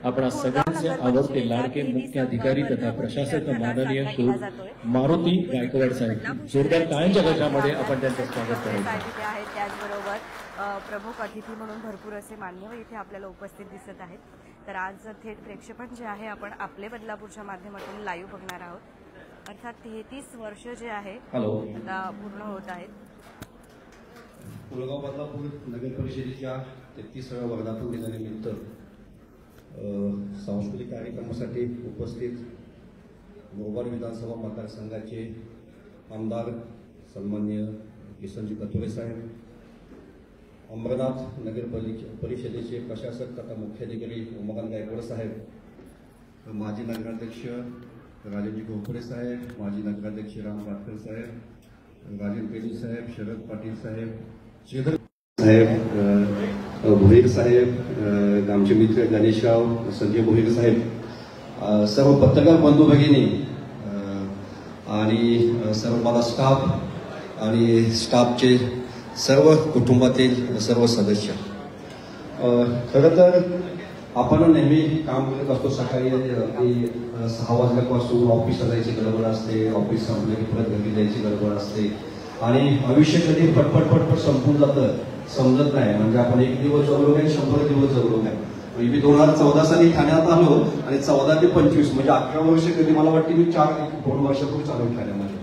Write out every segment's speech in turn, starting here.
आपणा सगळ्यांचे आवडते लाडके मुख्य अधिकारी तथा प्रशासक माननीय श्री मारुती गायकवाड साहेब, जोरदार टाळ्यांच्या गजरामध्ये आपण त्यांचं स्वागत करायचं. त्याचबरोबर प्रमुख अतिथी म्हणून भरपूर असे मान्यवर इथे आपल्याला उपस्थित दिसत आहेत. तर आज थेट प्रेक्षेपण जे आहे आपण आपले बदलापूरच्या माध्यमातून लाईव्ह बघणार आहोत. अर्थात 33 वर्ष जे आहे आता पूर्ण होत आहेत. पुलगाव बदलापूर नगर परिषदेच्या 33व्या वर्धापन दिनानिमित्त सांस्कृतिक कार्यक्रमासाठी उपस्थित मोबाईल विधानसभा मतदारसंघाचे आमदार सन्माननीय किसनजी कथोरे साहेब, अंबरनाथ नगर परिषदेचे प्रशासक तथा मुख्याधिकारी उमाकांत गायकवाड साहेब, माजी नगराध्यक्ष राजेंद्र गोखले साहेब, माजी नगराध्यक्ष राम राठकर साहेब, राजेंद्र पेजी साहेब, शरद पाटील साहेब, श्रीधर साहेब, भोईर साहेब, आमचे मित्र गणेशराव, संजय भोईर साहेब, सर्व पत्रकार बंधू भगिनी आणि सर्व मला स्टाफ आणि स्टाफचे सर्व कुटुंबातील सर्व सदस्य, खरं तर आपण नेहमी काम करत असतो. सकाळी 6 वाजल्यापासून ऑफिसला जायची गडबड असते, ऑफिस संपलं की परत घरी जायची गडबड असते आणि आयुष्य कधी पटपट पटपट संपून जातं समजत नाही. म्हणजे आपण 1 दिवस जगलो नाही, 100 दिवस जगलो नाही. मी 2014 साली ठाण्यात आलो आणि 14 ते 25 म्हणजे 11 वर्ष कधी मला वाटते मी 2 वर्षापूर्वी चालू ठाण्यामध्ये.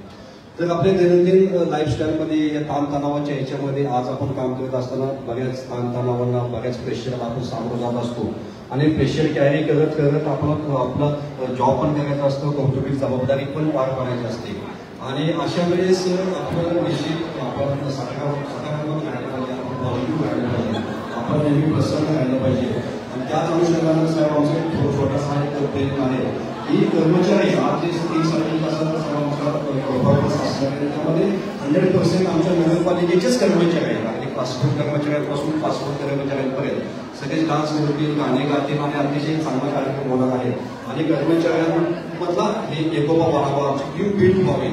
तर आपल्या दैनंदिन लाईफस्टाईलमध्ये या ताणतणावाच्या ह्याच्यामध्ये आज आपण काम करत असताना बऱ्याच ताणतणावांना बऱ्याच प्रेशरला आपण सामोरं जात असतो आणि प्रेशर कॅरी करत करत आपण आपलं जॉब पण करायचं असतं, कौटुंबिक जबाबदारी पण पार पाडायची असते आणि अशा वेळेस आपण निश्चित आपण सकारात्मक राहायला पाहिजे, आपण पॉझिटिव्ह राहायला पाहिजे, आपण नेहमी प्रसन्न राहायला पाहिजे. आणि त्याच अनुषंगाने साहेब आमचा छोटासा एक प्रयत्न आहे की कर्मचारी आज जे 3 तासाचा परफॉर्मन्स असणार आहे त्याच्यामध्ये 100% आमच्या नगरपालिकेचेच कर्मचारी आहेत. आणि पासपोर्ट कर्मचाऱ्यांपासून पासपोर्ट कर्मचाऱ्यांपर्यंत सगळेच डान्स करतील, गाणे गातील आणि अतिशय चांगला कार्यक्रम होणार आहे. आणि कर्मचाऱ्यांमधला हे एकोपा वाढावा, आमची टीम बिल्ड व्हावी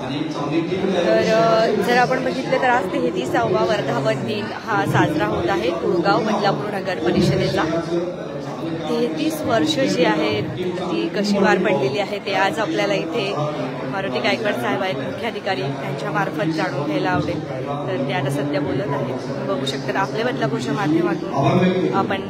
आणि चांगली टीम. तर जर आपण बघितलं तर आज 33वा वर्धापन दिन हा साजरा होत आहे पुलगाव बदलापूर नगर परिषदेचा. 33 वर्ष जी आहेत ती कशी पार पडलेली आहे ते आज आपल्याला इथे मारुती गायकवाड साहेब आहेत मुख्य अधिकारी, त्यांच्या मार्फत जाणून घ्यायला आवडेल. तर ते आता सध्या बोलत आहेत. बघू शकतात आपल्या बदलापूरच्या माध्यमातून आपण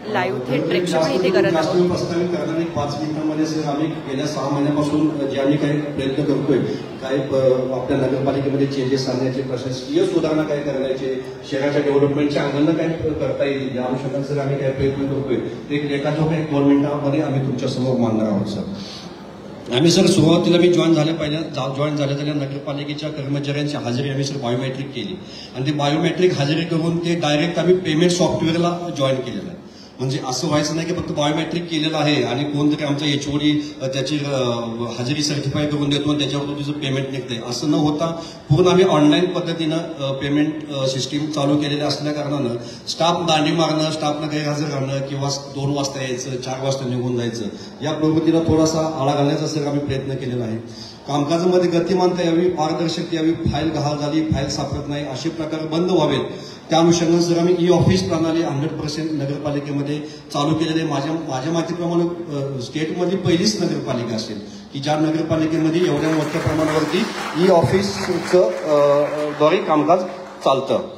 लाईव्ह थेट प्रेक्षेपण इथे करत आहोत. प्रस्तावित करणारे 5 मिनिटांमध्ये सर आम्ही गेल्या 6 महिन्यापासून जे आम्ही काही प्रयत्न करतोय, काय आपल्या नगरपालिकेमध्ये चेंजेस आणण्याचे, प्रशासकीय सुधारणा काय करण्याचे, शहराच्या डेव्हलपमेंटच्या अंगानं काय करता येईल या अनुषंगाने सर आम्ही काय प्रयत्न करतोय ते एक लेखाजोखा 2 मिनिटांमध्ये आम्ही तुमच्यासमोर मांडणार आहोत. सर आम्ही सर सुरुवातीला मी जॉईन झाल्या नगरपालिकेच्या कर्मचाऱ्यांची हजेरी आम्ही सर बायोमेट्रिक केली आणि ते बायोमेट्रिक हजेरी करून ते डायरेक्ट आम्ही पेमेंट सॉफ्टवेअरला जॉईन केलेलं आहे. म्हणजे असं व्हायचं नाही की फक्त बायोमेट्रिक केलेलं आहे आणि कोणतरी आमचा HOD त्याची हजेरी सर्टिफाय करून देतो आणि त्याच्यावर तुझं पेमेंट निघतंय असं न होता पूर्ण आम्ही ऑनलाईन पद्धतीनं पेमेंट सिस्टीम चालू केलेलं असल्या कारणानं स्टाफ दांडी मारणं, स्टाफनं गैरहजर राहणं किंवा 2 वाजता यायचं, 4 वाजता निघून जायचं या प्रवृत्तीला थोडासा आळा घालण्याचा सर आम्ही प्रयत्न केलेला आहे. कामकाजामध्ये गतिमानता यावी, पारदर्शकता यावी, फाईल गहाळ झाली, फाईल सापडत नाही असे प्रकार बंद व्हावेत त्या अनुषंगाने सर आम्ही ऑफिस प्रणाली 100% नगरपालिकेमध्ये चालू केलेले. माझ्या माहितीप्रमाणे स्टेटमधली पहिलीच नगरपालिका असेल की ज्या नगरपालिकेमध्ये एवढ्या मोठ्या प्रमाणावरती ऑफिसचं द्वारे कामकाज चालतं.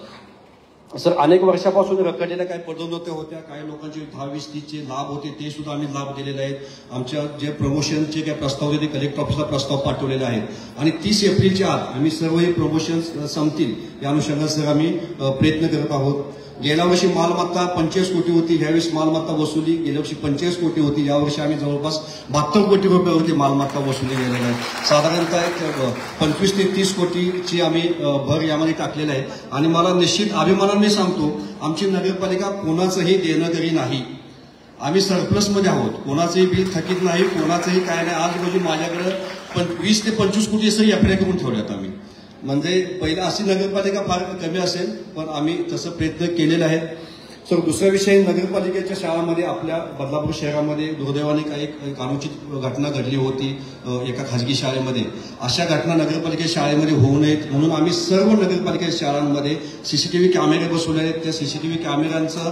सर अनेक वर्षापासून रखडलेल्या काही पदोन्नत्या होत्या, काही लोकांचे 10-20-30चे लाभ होते ते सुद्धा आम्ही लाभ दिलेले आहेत. आमच्या जे प्रमोशनचे काही प्रस्ताव होते ते कलेक्टर ऑफिसला प्रस्ताव पाठवलेले आहेत आणि 30 एप्रिलच्या आत आम्ही सर्व हे प्रमोशन संपतील या अनुषंगाने सर आम्ही प्रयत्न करत आहोत. गेल्या वर्षी मालमत्ता 25 कोटी होती, यावेळेस मालमत्ता वसुली गेल्या वर्षी 25 कोटी होती, यावर्षी आम्ही जवळपास 72 कोटी रुपयावरती मालमत्ता वसुली गेलेली आहे. साधारणतः 25 ते 30 कोटीची आम्ही भर यामध्ये टाकलेला आहे आणि मला निश्चित अभिमानाने सांगतो आमची नगरपालिका कोणाचंही देणंघरी नाही. आम्ही सरप्लसमध्ये आहोत, कोणाचंही बिल थकीत नाही, कोणाचंही काय नाही. आज रोजी माझ्याकडे 20 ते 25 कोटी सर एफआय करून ठेवल्यात आम्ही. म्हणजे पहिला अशी नगरपालिका फार कमी असेल पण आम्ही तसं प्रयत्न केलेला आहे. सर दुसरा विषय, नगरपालिकेच्या शाळांमध्ये आपल्या बदलापूर शहरामध्ये दुर्दैवाने काही एक अनुचित घटना घडली होती एका खाजगी शाळेमध्ये. अशा घटना नगरपालिकेच्या शाळेमध्ये होऊ नयेत म्हणून आम्ही सर्व नगरपालिकेच्या शाळांमध्ये सीसीटीव्ही कॅमेरे बसवले आहेत. त्या सीसीटीव्ही कॅमेऱ्यांचं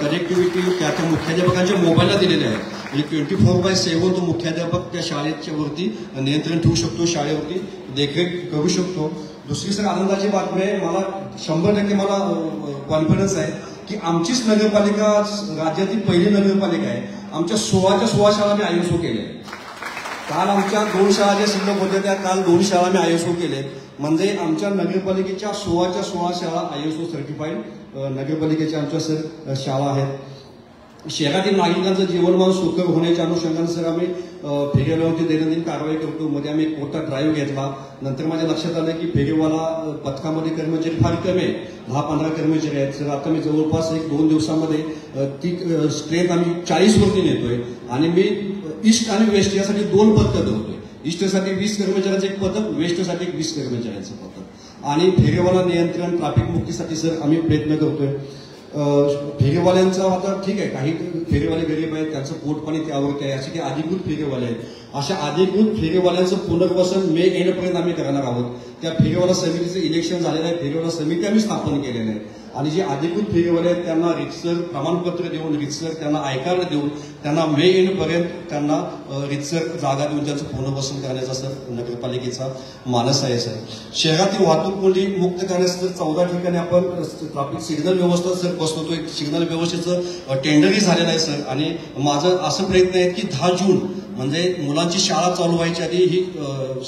कनेक्टिव्हिटी त्या मुख्याध्यापकांच्या मोबाईलला दिलेले आहे. म्हणजे 24/7 तो मुख्याध्यापक त्या शाळेच्या वरती नियंत्रण ठेवू शकतो, शाळेवरती देखरेख करू शकतो. दुसरी सर आनंदाची बातमी आहे, मला 100% मला कॉन्फिडन्स आहे की आमचीच नगरपालिका राज्यातील पहिली नगरपालिका आहे. आमच्या 16च्या 16 शाळा मी ISO केल्या. काल आमच्या 2 शाळा ज्या शिल्लक होत्या त्या काल 2 शाळा मी ISO केल्या. म्हणजे आमच्या नगरपालिकेच्या 16च्या 16 शाळा ISO सर्टिफाईड नगरपालिकेच्या आमच्या सर शाळा आहेत. शहरातील नागरिकांचं जीवनमान सुकर होण्याच्या अनुषंगाने सर आम्ही फेरीवाल्यांवरती दैनंदिन कारवाई करतो. मध्ये आम्ही एक मोठा ड्राईव्ह घेतला. नंतर माझ्या लक्षात आलं की फेरीवाला पथकामध्ये कर्मचारी फार कमी आहे, 10-15 कर्मचारी आहेत. सर आता मी जवळपास 1-2 दिवसामध्ये ती स्ट्रेंथ आम्ही 40 वरती नेतोय. आणि मी ईस्ट आणि वेस्ट यासाठी 2 पथकं धरतोय. ईस्टसाठी 20 कर्मचाऱ्यांचं एक पथक, वेस्टसाठी 20 कर्मचाऱ्यांचं पथक. आणि फेरीवाला नियंत्रण, ट्रॅफिक मुक्तीसाठी सर आम्ही प्रयत्न करतोय. फेरीवाल्यांचा आता ठीक आहे, काही फेरीवाले गरीब आहेत, त्यांचं पोट पाणी त्यावरती आहे. असे काही अधिकृत फेरीवाले आहेत. अशा अधिकृत फेरीवाल्यांचं पुनर्वसन मे एंडपर्यंत आम्ही करणार आहोत. त्या फेरीवाला समितीचं इलेक्शन झालेलं आहे, फेरीवाला समिती आम्ही स्थापन केलेल्या आहे. आणि जे अधिकृत फेरीवाले आहेत त्यांना रितसर प्रमाणपत्र देऊन, रितसर त्यांना आय कार्ड देऊन, त्यांना मे एंडपर्यंत त्यांना रितसर जागा देऊन त्यांचं पुनर्वसन करण्याचा सर नगरपालिकेचा मानस आहे. सर शहरातील वाहतूक कोंडी मुक्त करण्यासाठी 14 ठिकाणी आपण ट्रॅफिक सिग्नल व्यवस्था सर बसवतो. एक सिग्नल व्यवस्थेचं टेंडरही झालेलं आहे सर. आणि माझं असं प्रयत्न आहे की 10 जून म्हणजे मुलांची शाळा चालू व्हायच्या आधी ही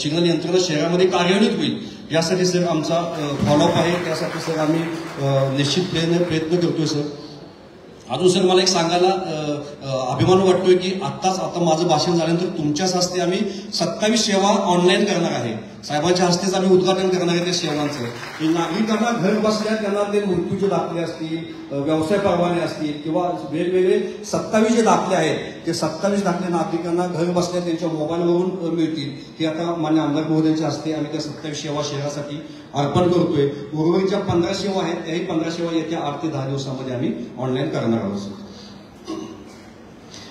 सिग्नल यंत्रणा शहरामध्ये कार्यान्वित होईल. यासाठी सर आमचा फॉलोअप आहे. त्यासाठी सर आम्ही निश्चितपणे प्रयत्न करतोय. सर अजून सर मला एक सांगायला अभिमान वाटतोय की आता माझं भाषण झाल्यानंतर तुमच्याच हस्ते आम्ही 27 सेवा ऑनलाईन करणार आहे. साहेबांच्या हस्तेच आम्ही उद्घाटन करणार आहे त्या सेवांचं. नागरिकांना घर बसल्या त्यांना ते मृत्यूचे दाखले असतील, व्यवसाय परवाने असतील किंवा वेगवेगळे 27 जे दाखले आहेत ते 27 दाखले नागरिकांना घर बसल्या त्यांच्या मोबाईलवरून मिळतील. हे आता मान्य आमदार महोदयांच्या हस्ते आम्ही त्या 27 सेवा शहरासाठी अर्पण करतोय. उर्वरितच्या 15 सेवा आहेत, त्याही 15 सेवा येत्या 8 ते 10 दिवसामध्ये आम्ही ऑनलाईन करणार आहोत.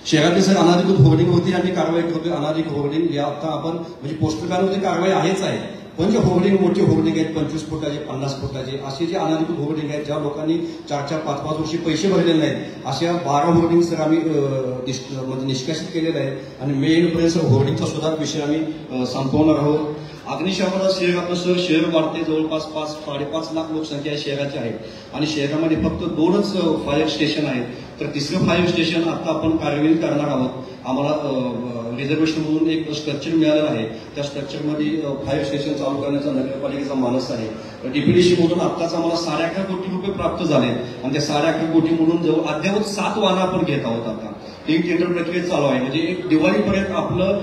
शहरातील सर अनाधिकृत होर्डिंगवरती आम्ही कारवाई करतोय. अनाधिकृत होर्डिंग या आता आपण म्हणजे पोस्टर बॅनरवरती कारवाई आहेच आहे, पण जे होर्डिंग मोठे होर्डिंग आहेत 25 फुटाचे 50 फुटाचे असे जे अनाधिकृत होर्डिंग आहेत, ज्या लोकांनी 4-4, 5-5 वर्षी पैसे भरलेले नाहीत, अशा 12 होर्डिंग सर आम्ही म्हणजे निष्कासित केलेले आहेत. आणि मे एंडपर्यंत सर होर्डिंगचा सुद्धा विषय आम्ही संपवणार आहोत. अग्निशमनाचं शहर आपलं सर शहर वाढते, जवळपास 5-5.5 लाख लोकसंख्या शहराची आहे. आणि शहरामध्ये फक्त 2च फायर स्टेशन आहेत. तर 3रं फायर स्टेशन आता आपण कार्यान्वित करणार आहोत. आम्हाला रिझर्वेशन म्हणून एक स्ट्रक्चर मिळालेलं आहे. त्या स्ट्रक्चरमध्ये फायर स्टेशन चालू करण्याचा नगरपालिकेचा मानस आहे. डीपीडीसी मधून आत्ताच आम्हाला 11.5 कोटी रुपये प्राप्त झाले. आणि त्या 11.5 कोटी म्हणून जवळ अद्यावत 7 वाहनं आपण घेत आहोत. आता ही टेंडर प्रक्रिया चालू आहे. म्हणजे एक दिवाळीपर्यंत आपलं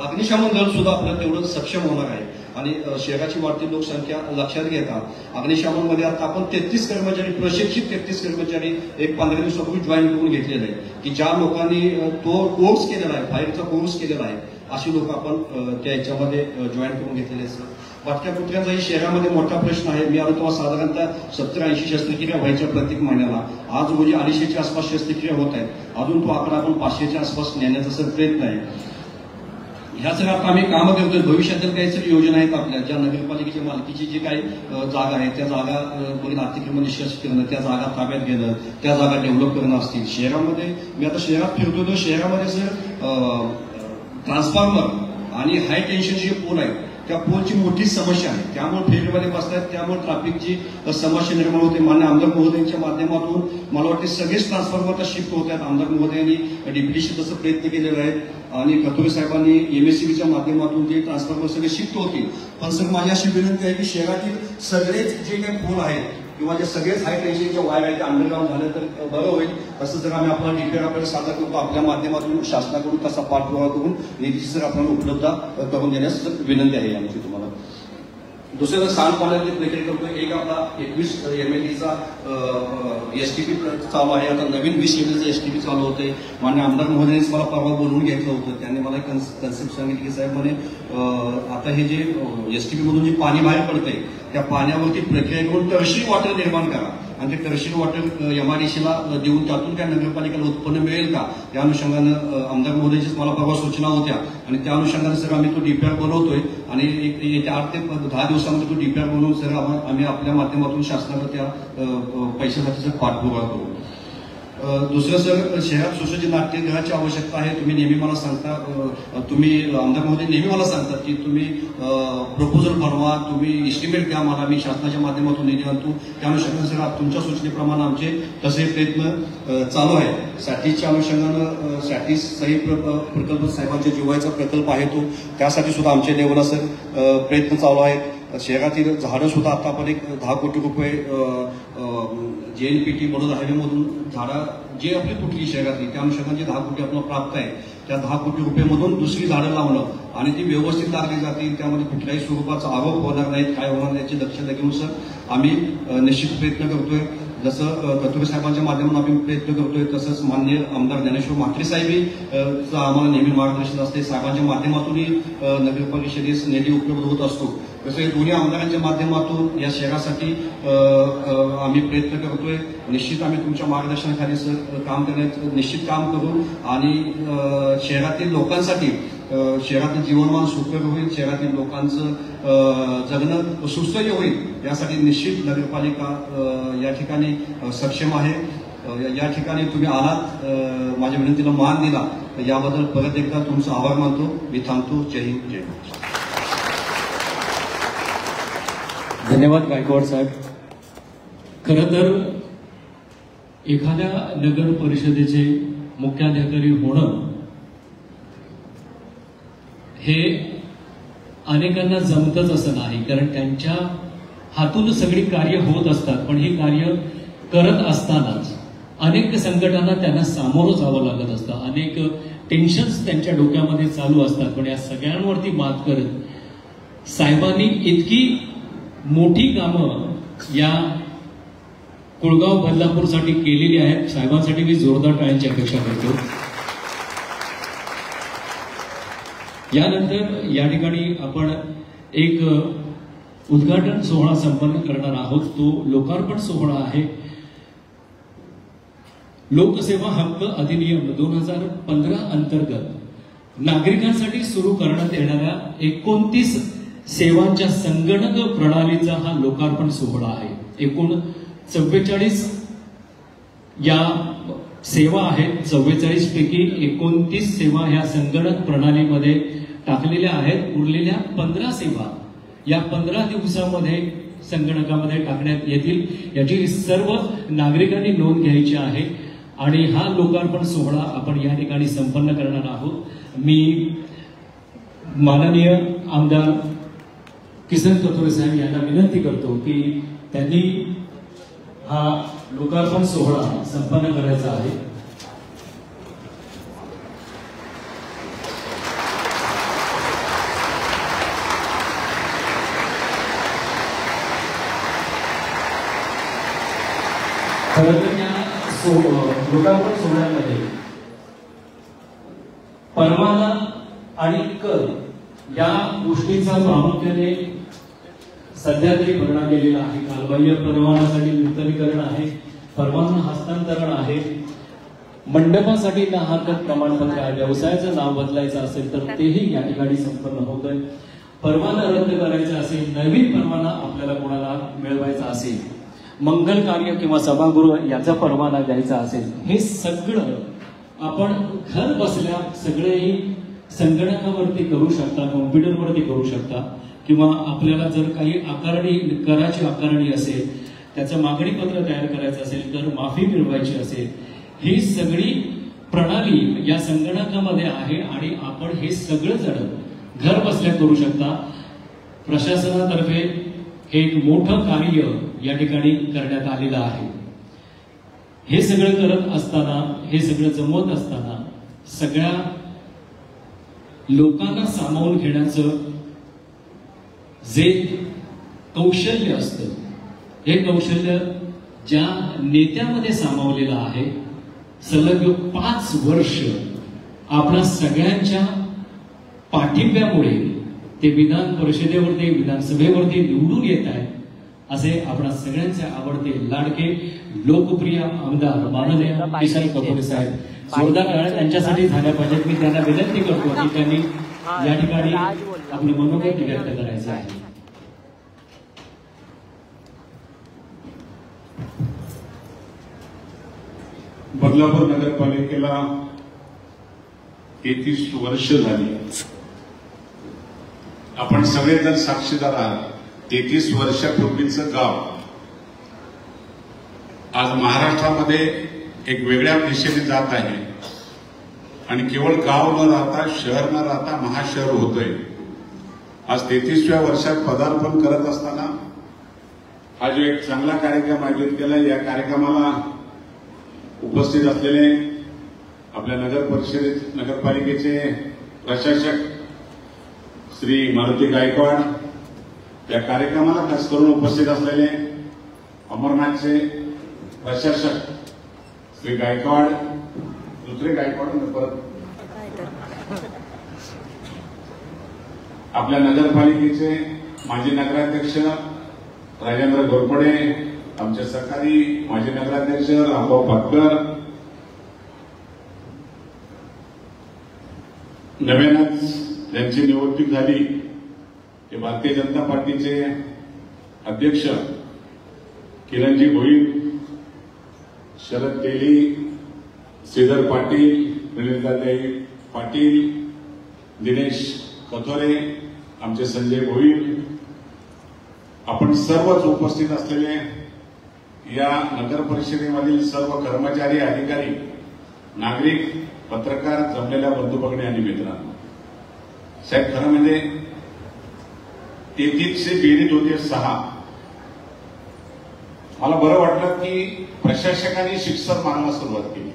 अग्निशमन दल सुद्धा आपलं तेवढं सक्षम होणार आहे. आणि शहराची वाढती लोकसंख्या लक्षात घेता अग्निशमनमध्ये आता आपण 33 कर्मचारी, प्रशिक्षित 33 कर्मचारी एक 15 दिवसापूर्वी जॉईन करून घेतलेले आहेत की ज्या लोकांनी तो कोर्स केलेला आहे, फायरचा कोर्स केलेला आहे, अशी लोक आपण त्या याच्यामध्ये जॉईन करून घेतलेले आहेत. बाटक्या कुत्र्यांचाही शहरामध्ये मोठा प्रश्न आहे. मी आता साधारणतः 70-80 शस्त्रक्रिया व्हायच्या प्रत्येक महिन्याला. आज रोजी 250च्या आसपास शस्त्रक्रिया होत आहेत. अजून तो आकडा आपण 500च्या आसपास नेण्याचा सर प्रयत्न आहे. ह्या सगळ्या आता आम्ही कामं करतोय. भविष्यातील काही सर योजना आहेत आपल्या, ज्या नगरपालिकेच्या मालकीची जी काही जागा आहे त्या जागा वरील अतिक्रमण निष्कासित करणं, त्या जागा ताब्यात घेणं, त्या जागा डेव्हलप करणं असतील. शहरामध्ये मी आता शहरात फिरतो तर शहरामध्ये सर ट्रान्सफॉर्मर आणि हाय टेन्शनचे पोल आहेत, त्या पोलची मोठी समस्या आहे. त्यामुळे फेरीवाले बसतात, त्यामुळे ट्रॅफिकची समस्या निर्माण होते. मान्य आमदार महोदयांच्या माध्यमातून मला वाटते सगळेच ट्रान्सफॉर्मर शिफ्ट होत आहेत. आमदार महोदयांनी डीपीडीसी तसं प्रयत्न केलेला आहे आणि कथोरे साहेबांनी MSCBच्या माध्यमातून ते ट्रान्सफॉर्मर सगळे शिफ्ट होतील. पण सर माझी अशी विनंती आहे की शहरातील सगळेच जे काही पोल आहेत किंवा जे सगळेच हाय टेन्शनच्या वायर आहेत ते अंडरग्राऊंड झाले तर बरं होईल. तसं जर आम्ही आपला डिटेल आपल्याला सादर करतो, आपल्या माध्यमातून शासनाकडून तसा पाठपुरावा करून निधीची सर आपल्याला उपलब्ध करून देण्यास विनंती आहे आमची तुम्हाला. दुसरं सांडपाण्याची प्रक्रिया करतोय. एक आपला 21 MLDचा STP चालू आहे. आता नवीन 20 MLDचा STP चालू होतोय. मान्य आमदार महोदयांनीच मला परवा बोलवून घ्यायचं होतं. त्यांनी मला कन्सेप्ट सांगितली की साहेब म्हणे आता हे जे STP मधून जे पाणी बाहेर पडतंय त्या पाण्यावरती प्रक्रिया करून टर्शरी वॉटर निर्माण करा. आणि ते तहसील वॉटर MRDCला देऊन त्यातून काय नगरपालिकेला उत्पन्न मिळेल का, त्या अनुषंगानं आमदार महोदयाचीच मला परवा सूचना होत्या आणि त्या अनुषंगाने सर आम्ही तो DPR बनवतोय आणि येत्या 8 ते 10 दिवसामध्ये तो DPR बनवून सर आम्ही आपल्या माध्यमातून शासनाला त्या पैशासाठी सर पाठपुरावा करू. दुसरं सर, शहरात सुसज्ज नाट्यगृहाची आवश्यकता आहे. तुम्ही नेहमी मला सांगता, तुम्ही आमदार महोदय नेहमी मला सांगतात की तुम्ही प्रपोजल बनवा, तुम्ही इस्टिमेट द्या मला, मी शासनाच्या माध्यमातून निधी आणतो. त्या अनुषंगाने सर तुमच्या सूचनेप्रमाणे आमचे तसे प्रयत्न चालू आहे. सॅटीच्या अनुषंगानं सॅटी सही प्रकल्प साहेबांच्या जिवायचा प्रकल्प आहे तो, त्यासाठी सुद्धा आमच्या लेवलला सर प्रयत्न चालू आहेत. शहरातील झाडं सुद्धा आता आपण एक 10 कोटी रुपये JNPT बडोदा हायवेमधून झाडं जे आपली तुटली शहरातली त्या अनुषंगाने 10 कोटी आपल्याला प्राप्त आहे. त्या 10 कोटी रुपयेमधून दुसरी झाडं लावणं आणि ती व्यवस्थित लागली जातील, त्यामध्ये कुठल्याही स्वरूपाचा आरोप होणार नाहीत, काय होणार नाही याची दक्षता घेऊन सर आम्ही निश्चित प्रयत्न करतोय. जसं कथुरे साहेबांच्या माध्यमातून आम्ही प्रयत्न करतोय, तसंच माननीय आमदार ज्ञानेश्वर म्हात्रे साहेबही आम्हाला नेहमी मार्गदर्शन असते. साहेबांच्या माध्यमातूनही नगर परिषदेस निधी उपलब्ध होत असतो. तसं हे दोन्ही आमदारांच्या माध्यमातून या शहरासाठी आम्ही प्रयत्न करतोय. निश्चित आम्ही तुमच्या मार्गदर्शनाखाली सर काम करण्याचं निश्चित काम करू आणि शहरातील लोकांसाठी शहरातील जीवनमान सुखकर होईल, शहरातील लोकांचं जगणं सुसह्य होईल यासाठी निश्चित नगरपालिका या ठिकाणी सक्षम आहे. या ठिकाणी तुम्ही आलात, माझ्या विनंतीला मान दिला, याबद्दल परत एकदा तुमचा आभार मानतो. मी थांबतो. जय हिंद, जय महाराष्ट्र. धन्यवाद गायकवाड साहेब. खरं तर एखाद्या नगर परिषदेचे मुख्याधिकारी होणं हे अनेकांना जमतच असं नाही, कारण त्यांच्या हातून सगळी कार्य होत असतात. पण ही कार्य करत असतानाच अनेक संकटांना त्यांना सामोरं जावं लागत असतं, अनेक टेन्शन्स त्यांच्या डोक्यामध्ये चालू असतात. पण या सगळ्यांवरती मात करत साहेबांनी इतकी मोठी कामं या कुळगाव बदलापूरसाठी केलेली आहेत. साहेबांसाठी मी जोरदार टाळ्यांची अपेक्षा करतो. यानंतर या ठिकाणी आपण एक उद्घाटन सोहळा संपन्न करणार आहोत. तो लोकार्पण सोहळा आहे. लोकसेवा हक्क अधिनियम 2015 अंतर्गत नागरिकांसाठी सुरू करण्यात येणाऱ्या 29 सेवांच्या संगणक प्रणालीचा हा लोकार्पण सोहळा आहे. एकूण 44 या सेवा आहेत. 44 पैकी 29 सेवा ह्या संगणक प्रणालीमध्ये टाकलेल्या आहेत. उरलेल्या 15 सेवा या 15 दिवसामध्ये संगणकामध्ये टाकण्यात येतील. याची सर्व नागरिकांनी नोंद घ्यायची आहे आणि हा लोकार्पण सोहळा आपण या ठिकाणी संपन्न करणार आहोत. मी माननीय आमदार किसन कथोरे साहेब यांना विनंती करतो की त्यांनी हा लोकार्पण सोहळा संपन्न करायचा आहे. खरं तर या लोकार्पण सोहळ्यामध्ये परवाना आणि कर या गोष्टीचा प्रामुख्याने सध्या तरी भरणा केलेला आहे. कालबाह्य परवानासाठी नूतनीकरण आहे, परवाना हस्तांतरण आहे, मंडपासाठी ना हरकत प्रमाणपत्र आहे, व्यवसायाचं नाव बदलायचं असेल तर तेही या ठिकाणी संपन्न होत आहे. परवाना रद्द करायचा असेल, नवीन परवाना आपल्याला कोणाला मिळवायचा असेल, मंगल कार्य किंवा सभागृह याचा परवाना द्यायचा असेल, हे सगळं आपण घर बसल्या सगळेही संगणकावरती करू शकता, कॉम्प्युटरवरती करू शकता. किंवा आपल्याला जर काही आकारणी कराची आकारणी असेल, त्याचं मागणी पत्र तयार करायचं असेल, तर माफी मिळवायची असेल, ही सगळी प्रणाली या संगणकामध्ये आहे आणि आपण हे सगळं जण घर बसल्या करू शकता. प्रशासनातर्फे हे एक मोठं कार्य या ठिकाणी करण्यात आलेलं आहे. हे सगळं करत असताना, हे सगळं जमवत असताना सगळ्या लोकांना सामावून घेण्याचं जे कौशल्य असतं, हे कौशल्य ज्या नेत्यामध्ये सामावलेलं आहे. सलग 5 वर्ष आपल्या सगळ्यांच्या पाठिंब्यामुळे ते विधान परिषदेवरती, विधानसभेवरती निवडून येत आहेत असे आपणा सगळ्यांचे आवडते लाडके लोकप्रिय आमदार माननीय किशन कपोरे साहेब, जोरदार टाळ्या त्यांच्यासाठी झाल्या पाहिजेत. मी त्यांना विनंती करतो की त्यांनी या ठिकाणी आपलं मनोगत व्यक्त करायचं आहे. बदलापूर नगरपालिकेला 33 वर्ष झाली. आपण सगळेजण साक्षीदार आहात. 33 वर्षापूर्वीचं गाव आज महाराष्ट्रामध्ये एक वेगळ्या दिशेने जात आहे आणि केवळ गाव न राहता, शहर न राहता महाशहर होतोय. आज 33व्या वर्षात पदार्पण करत असताना हा जो एक चांगला कार्यक्रम आयोजित केला, या कार्यक्रमाला उपस्थित असलेले आपल्या नगरपालिकेचे प्रशासक श्री मारुती गायकवाड, या कार्यक्रमाला खास करून उपस्थित असलेले अमरनाथचे प्रशासक श्री गायकवाड, दुसरे गायकवाड परत आपल्या नगरपालिकेचे माजी नगराध्यक्ष राजेंद्र घोरपडे, आमचे सहकारी माजी नगराध्यक्ष रामभाऊ पाटकर, नव्यानच ज्यांची निवडणूक झाली ते भारतीय जनता पार्टीचे अध्यक्ष किरणजी भोईर, शरद तेली, श्रीधर पाटील, प्रणिताताई पाटील, दिनेश कथोरे, आमचे संजय भोईर, आपण सर्वच उपस्थित असलेले या नगर परिषदेमधील सर्व कर्मचारी, अधिकारी, नागरिक, पत्रकार, जमलेल्या बंधू भगिनी आणि मित्रांनो, साहेब खरं म्हणजे 33चे बेरीज होते 6. मला बरं वाटलं की प्रशासकांनी शिक्षण मारायला सुरुवात केली.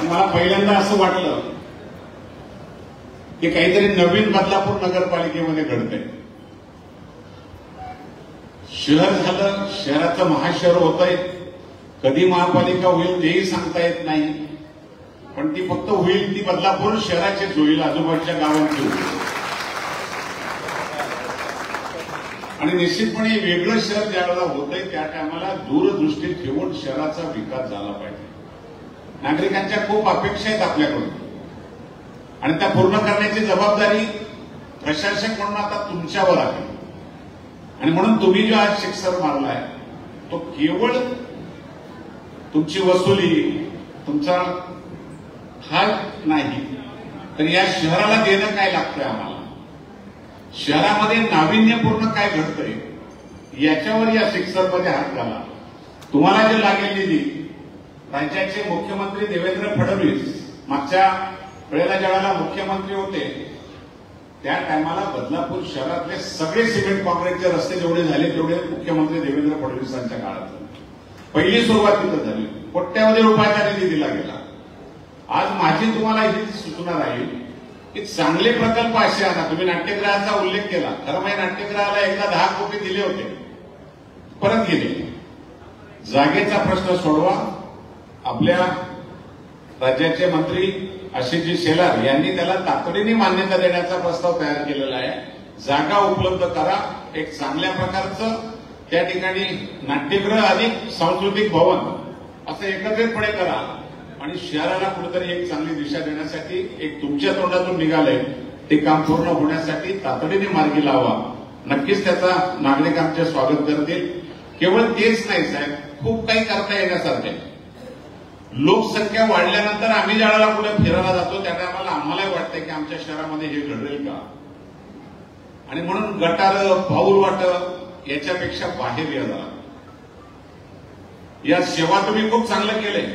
मला पहिल्यांदा असं वाटलं की काहीतरी नवीन बदलापूर नगरपालिकेमध्ये घडतंय. शहर झालं, शहराचं महाशहर होतंय. कधी महापालिका होईल तेही सांगता येत नाही, पण ती फक्त होईल ती बदलापूर शहराचीच होईल, आजूबाजूच्या गावांची होईल. आणि निश्चितपणे वेगळं शहर ज्यावेळेला होतंय त्या टायमाला दूरदृष्टी ठेवून शहराचा विकास झाला पाहिजे. नागरिकांच्या खूप अपेक्षा आहेत आपल्याकडून आणि त्या पूर्ण करण्याची जबाबदारी प्रशासक म्हणून आता तुमच्यावर आहे. आणि म्हणून तुम्ही जो आज शिक्सर मारलाय तो केवळ तुमची वसुली, तुमचा हाल नाही, तर या शहराला देणं काय लागतंय आम्हाला, शहरामध्ये नाविन्यपूर्ण काय घडतंय याच्यावर या शिक्सरमध्ये हात घाला. तुम्हाला जे लागेल निधी, राज्याचे मुख्यमंत्री देवेंद्र फडणवीस मागच्या वेळेला ज्यावेळेला मुख्यमंत्री होते त्या टायमाला बदलापूर शहरातले सगळे सिमेंट कॉन्क्रीटचे रस्ते जेवढे झाले तेवढे मुख्यमंत्री देवेंद्र फडणवीसांच्या काळात पहिली सुरुवात तिथं झाली. कोट्यावधी रुपयाचा निधी दिला गेला. आज माझी तुम्हाला ही सूचना राहील की चांगले प्रकल्प असे आणा. तुम्ही नाट्यगृहाचा उल्लेख केला, खरं म्हणजे नाट्यगृहाला एकदा 10 कोटी दिले होते, परत गेले. जागेचा प्रश्न सोडवा. आपल्या राज्याचे मंत्री आशिषजी शेलार यांनी त्याला तातडीने मान्यता देण्याचा प्रस्ताव तयार केलेला आहे. जागा उपलब्ध करा, एक चांगल्या प्रकारचं त्या ठिकाणी नाट्यगृह अधिक सांस्कृतिक भवन असं एकत्रितपणे करा आणि शहराला कुठेतरी एक चांगली दिशा देण्यासाठी एक तुमच्या तोंडातून निघालंय ते काम पूर्ण होण्यासाठी तातडीने मार्गी लावा. नक्कीच त्याचा नागरिक आमचे स्वागत करतील. केवळ तेच नाही साहेब, खूप काही करता येण्यासारखं आहे. लोकसंख्या वाढल्यानंतर आम्ही ज्यावेळेला पुढे फिरायला जातो त्या टायमाला आम्हालाही वाटतंय की आमच्या शहरामध्ये हे घडेल का, आणि म्हणून गटार, पाऊल वाट याच्यापेक्षा बाहेर या जरा. या सेवा तुम्ही खूप चांगलं केलंय,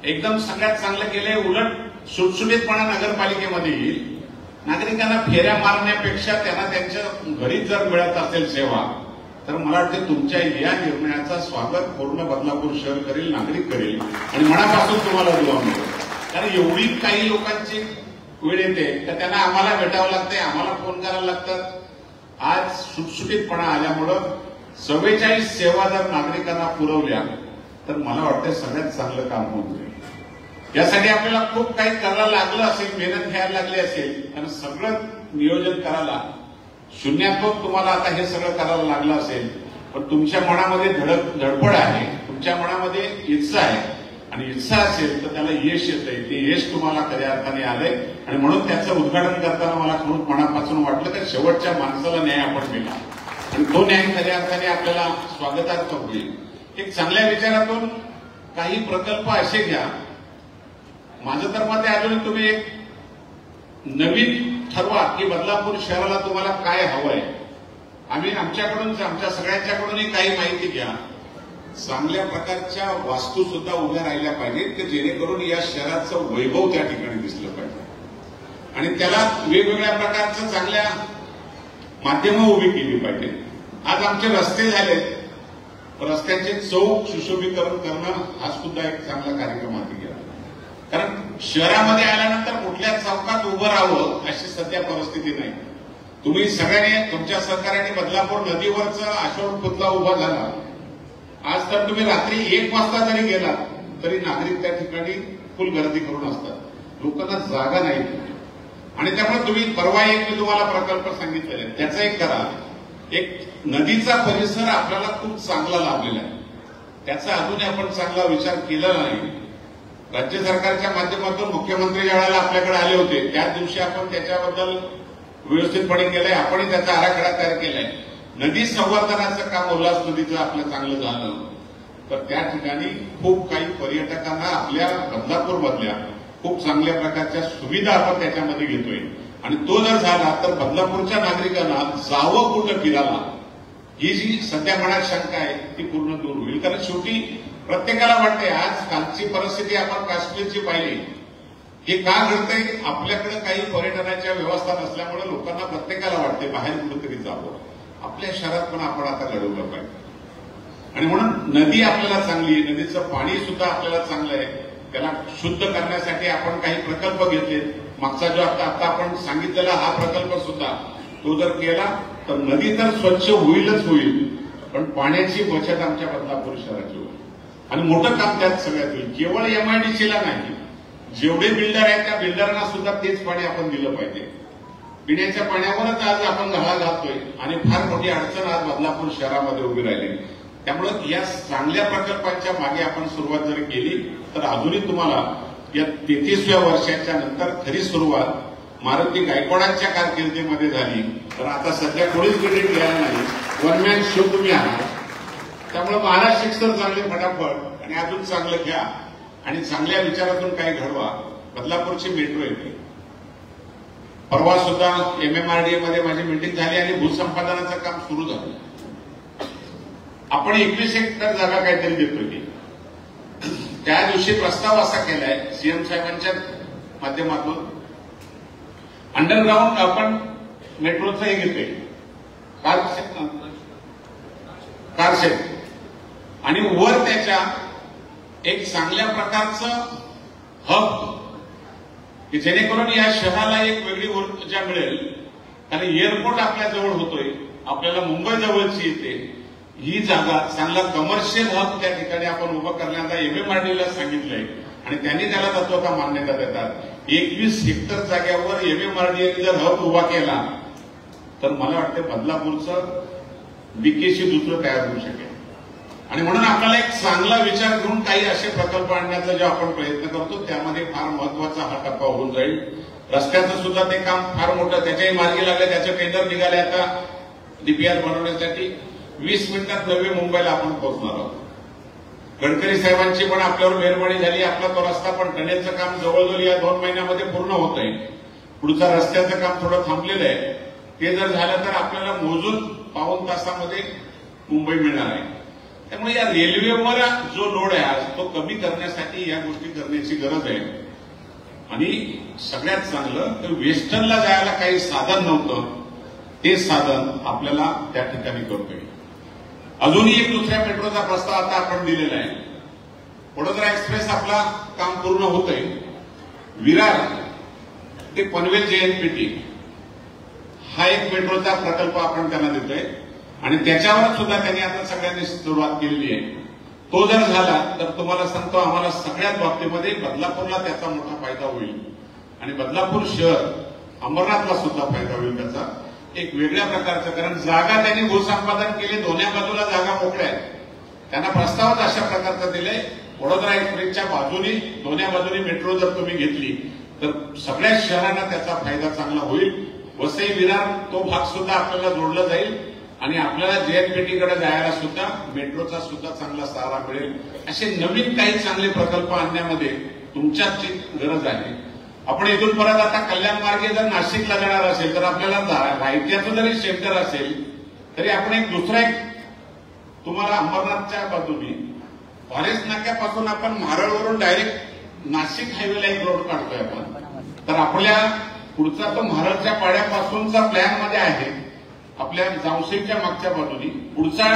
एकदम सगळ्यात चांगलं केलंय. उलट सुटसुटीतपणा नगरपालिकेमध्ये येईल. नागरिकांना फेऱ्या मारण्यापेक्षा त्यांना त्यांच्या घरीच जर मिळत असेल सेवा तर मला वाटतं तुमच्या या निर्णयाचा स्वागत पूर्ण बदलापूर शहर करेल, नागरिक करेल आणि मनापासून तुम्हाला दुवा मिळेल. कारण एवढी काही लोकांची वेळ येते तर त्यांना आम्हाला भेटावं लागतंय, आम्हाला फोन करायला लागतात. आज सुटसुटीतपणा आल्यामुळं 44 सेवा जर नागरिकांना पुरवल्या तर मला वाटतं सगळ्यात चांगलं काम होत जाईल. यासाठी आपल्याला खूप काही करायला लागलं असेल, मेहनत घ्यायला लागली असेल, आणि सगळं नियोजन करायला शून्यातून तुम्हाला आता हे सगळं करायला लागलं असेल, पण तुमच्या मनामध्ये धडपड आहे, तुमच्या मनामध्ये इच्छा आहे, आणि इच्छा असेल तर त्याला यश येतंय. ते यश तुम्हाला खऱ्या अर्थाने आलंय, आणि म्हणून त्याचं उद्घाटन करताना मला खूप मनापासून वाटलं की शेवटच्या माणसाला न्याय आपण दिला, आणि तो न्याय खऱ्या अर्थाने आपल्याला स्वागतार्थ होईल. एक चांगल्या विचारातून काही प्रकल्प असे घ्या. माझं तर मत आहे, अजून तुम्ही एक नवीन ठरवा की बदलापूर शहराला तुम्हाला काय हवंय. आम्ही आमच्याकडून, आमच्या सगळ्यांच्याकडूनही काही माहिती घ्या. चांगल्या प्रकारच्या वास्तू सुद्धा उभ्या राहिल्या पाहिजेत की जेणेकरून या शहराचं वैभव त्या ठिकाणी दिसलं पाहिजे, आणि त्याला वेगवेगळ्या प्रकारचं चांगल्या माध्यमं उभी केली पाहिजे. आज आमचे रस्ते झालेत, रस्त्यांचे चौक सुशोभीकरण करणं हा सुद्धा एक चांगला कार्यक्रम हाती घ्या. कारण शहरामध्ये आल्यानंतर कुठल्या चौकात उभं राहावं अशी सध्या परिस्थिती नाही. तुम्ही सगळ्यांनी तुमच्या सहकार्याने बदलापूर नदीवरचा अशोक पुतळा उभा झाला. आज तर तुम्ही रात्री 1 वाजता जरी गेलात तरी नागरिक त्या ठिकाणी फुल गर्दी करून असतात, लोकांना जागा नाही. आणि त्यामुळे तुम्ही परवा एक मी तुम्हाला प्रकल्प सांगितलेला आहे, त्याचा एक करा. एक नदीचा परिसर आपल्याला खूप चांगला लाभलेला आहे, त्याचा अजूनही आपण चांगला विचार केला नाही. राज्य सरकारच्या माध्यमातून मुख्यमंत्री ज्यावेळेला आपल्याकडे आले होते त्याच दिवशी आपण त्याच्याबद्दल व्यवस्थितपणे केलंय, आपणही त्याचा आराखडा तयार केलाय. नदी संवर्धनाचं काम उल्हास नदीचं आपलं चांगलं झालं तर त्या ठिकाणी खूप काही पर्यटकांना आपल्या बदलापूरमधल्या खूप चांगल्या प्रकारच्या सुविधा आपण त्याच्यामध्ये घेतोय. आणि तो जर झाला तर बदलापूरच्या नागरिकांना जावं कुठं फिरायला ही जी सध्या मनात शंका आहे ती पूर्ण दूर होईल. कारण शेवटी प्रत्येकाला वाटते, आज कालची परिस्थिती आपण काश्मीरची पाहिली, हे का घडतंय. आपल्याकडे काही पर्यटनाच्या व्यवस्था नसल्यामुळे लोकांना प्रत्येकाला वाटते बाहेर कुठेतरी जावं. आपल्या शहरात पण आपण आता घडवलं पाहिजे, आणि म्हणून नदी आपल्याला चांगली आहे, नदीचं पाणी सुद्धा आपल्याला चांगलं आहे. त्याला शुद्ध करण्यासाठी आपण काही प्रकल्प घेतले. मागचा जो आता आपण सांगितलेला हा प्रकल्प सुद्धा तो जर केला तर नदी तर स्वच्छ होईलच होईल, पण पाण्याची बचत आमच्या बदलापूर शहराची होईल, आणि मोठं काम त्यात सगळ्यात होईल. केवळ एमआयडीसीला नाही, जेवढे बिल्डर आहेत त्या बिल्डरांना सुद्धा तेच पाणी आपण दिलं पाहिजे. पिण्याच्या पाण्यावरच आज आपण गळा घालतोय, आणि फार मोठी अडचण आज बदलापूर शहरामध्ये उभी राहिली. त्यामुळे या चांगल्या प्रकल्पांच्या मागे आपण सुरुवात जर केली तर अजूनही तुम्हाला या 33व्या वर्षाच्या नंतर खरी सुरुवात मारुती गायकवाडांच्या कारकिर्दीमध्ये झाली. तर आता सध्या कोणीच क्रेडिट घ्यायला नाही, वन मॅन शो तुम्ही आहात. त्यामुळे महाराष्ट्र शिक्षण चांगले फटाफट आणि अजून चांगलं घ्या, आणि चांगल्या विचारातून काही घडवा. बदलापूरची मेट्रो येते. परवा सुद्धा MMRDA मध्ये माझी मीटिंग झाली आणि भूसंपादनाचं काम सुरू झालं. आपण 21 हेक्टर जागा काहीतरी देतोय की त्या दिवशी प्रस्ताव असा केलाय सीएम साहेबांच्या माध्यमातून, अंडरग्राऊंड आपण मेट्रोचं हे घेतोय कारशेड, आणि वर त्याच्या एक चांगल्या प्रकारचं हब की जेणेकरून या शहराला एक वेगळी ऊर्जा मिळेल. कारण एअरपोर्ट आपल्या जवळ होतोय, आपल्याला मुंबई जवळची येते. ही जागा चांगला कमर्शियल हब त्या ठिकाणी आपण उभं करण्याचा MMRDAला सांगितलंय, आणि त्यांनी त्याला तत्वता मान्यता देतात. 21 हेक्टर जागेवर MMRDAने जर हब उभा केला तर मला वाटतं बदलापूरचं बीकेसी दुसरं तयार होऊ शकेल. आणि म्हणून आपल्याला एक चांगला विचार घेऊन काही असे प्रकल्प आणण्याचा जो आपण प्रयत्न करतो त्यामध्ये फार महत्वाचा हा टप्पा होऊन जाईल. रस्त्याचं सुद्धा ते काम फार मोठं त्याच्याही मार्गी लागलं, त्याचं टेंडर निघाले आता DPR बनवण्यासाठी. 20 मिनिटात नवी मुंबईला आपण पोहोचणार आहोत. गडकरी साहेबांची पण आपल्यावर मेहरबानी झाली. आपला तो रस्ता पण टनेलचं काम जवळजवळ या 2 महिन्यामध्ये पूर्ण होत आहे. पुढचं रस्त्याचं काम थोडं थांबलेलं आहे. ते जर झालं तर आपल्याला मोजून पाऊण तासामध्ये मुंबई मिळणार आहे. त्यामुळे या रेल्वेवर जो लोड आहे आज तो कमी करण्यासाठी या गोष्टी करण्याची गरज आहे. आणि सगळ्यात चांगलं तर वेस्टर्नला जायला काही साधन नव्हतं, ते साधन आपल्याला त्या ठिकाणी करतोय. अजूनही एक दुसऱ्या मेट्रोचा प्रस्ताव आता आपण दिलेला आहे. वडोदरा एक्सप्रेस आपला काम पूर्ण होतंय. विरार ते पनवेल JNPT हा एक मेट्रोचा प्रकल्प आपण त्यांना देतोय, आणि त्याच्यावर सुद्धा त्यांनी आता सगळ्यांनी सुरुवात केलेली आहे. तो जर झाला तर तुम्हाला सांगतो आम्हाला सगळ्याच बाबतीमध्ये बदलापूरला त्याचा मोठा फायदा होईल. आणि बदलापूर शहर अंबरनाथला सुद्धा फायदा होईल त्याचा एक वेगळ्या प्रकारचा. कारण जागा त्यांनी भूसंपादन केली, दोन्ही बाजूला जागा मोकळ्या आहेत. त्यांना प्रस्तावच अशा प्रकारचा दिलाय. वडोदरा एक्सप्रेसच्या बाजूनी दोन्ही बाजूनी मेट्रो जर तुम्ही घेतली तर सगळ्या शहरांना त्याचा फायदा चांगला होईल. वसई विरार तो भाग सुद्धा आपल्याला जोडला जाईल आणि आपल्याला JNPT-कडे जायला सुद्धा मेट्रोचा सुद्धा चांगला सहारा मिळेल. असे नवीन काही चांगले प्रकल्प आणण्यामध्ये तुमच्याची गरज आहे. आपण इथून परत आता कल्याण मार्गे जर नाशिकला जाणार असेल तर आपल्याला रायत्याचं जरी शेल्टर असेल तरी आपण एक दुसरा एक तुम्हाला अंबरनाथच्या बाजूने फॉरेस्ट नाक्यापासून आपण म्हारळवरून डायरेक्ट नाशिक हायवेला एक रोड काढतोय आपण. तर आपल्या पुढचा तो म्हारळच्या पाड्यापासूनचा प्लॅन मध्ये आहे. आपल्या जावसेच्या मागच्या बाजूनी पुढचा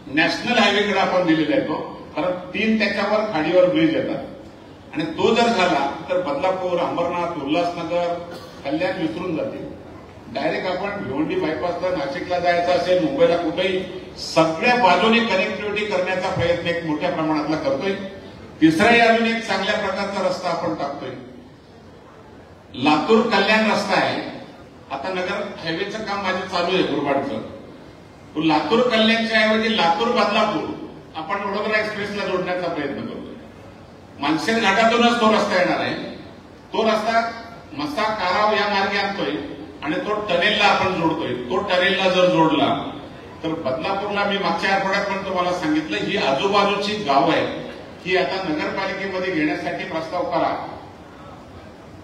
नॅशनल हायवेकडे आपण दिलेला आहे तो. कारण 3 त्याच्यावर खाडीवर ब्रिज येतात आणि तो जर झाला तर बदलापूर, अंबरनाथ, उल्हासनगर, कल्याण विसरून जातील. डायरेक्ट आपण भिवंडी बायपासला नाशिकला जायचं असेल, मुंबईला कुठेही सगळ्या बाजूने कनेक्टिव्हिटी करण्याचा प्रयत्न एक मोठ्या प्रमाणातला करतोय. तिसराही अजून एक चांगल्या प्रकारचा रस्ता आपण टाकतोय. लातूर कल्याण रस्ता आहे. आता नगर हायवेचं काम माझं चालू आहे गुरबाडचं. लातूर कल्याणच्या ऐवजी लातूर बदलापूर आपण वडोदरा एक्सप्रेसला जोडण्याचा प्रयत्न करतोय. मानसेर घाटातूनच तो रस्ता येणार आहे. तो रस्ता मसा काराव या मार्गे आणतोय आणि तो टनेलला आपण जोडतोय. तो टनेलला जर जोडला तर बदलापूरला मी मागच्या आठवड्यात पण तुम्हाला सांगितलं ही आजूबाजूची गाव आहे ही आता नगरपालिकेमध्ये घेण्यासाठी प्रस्ताव करा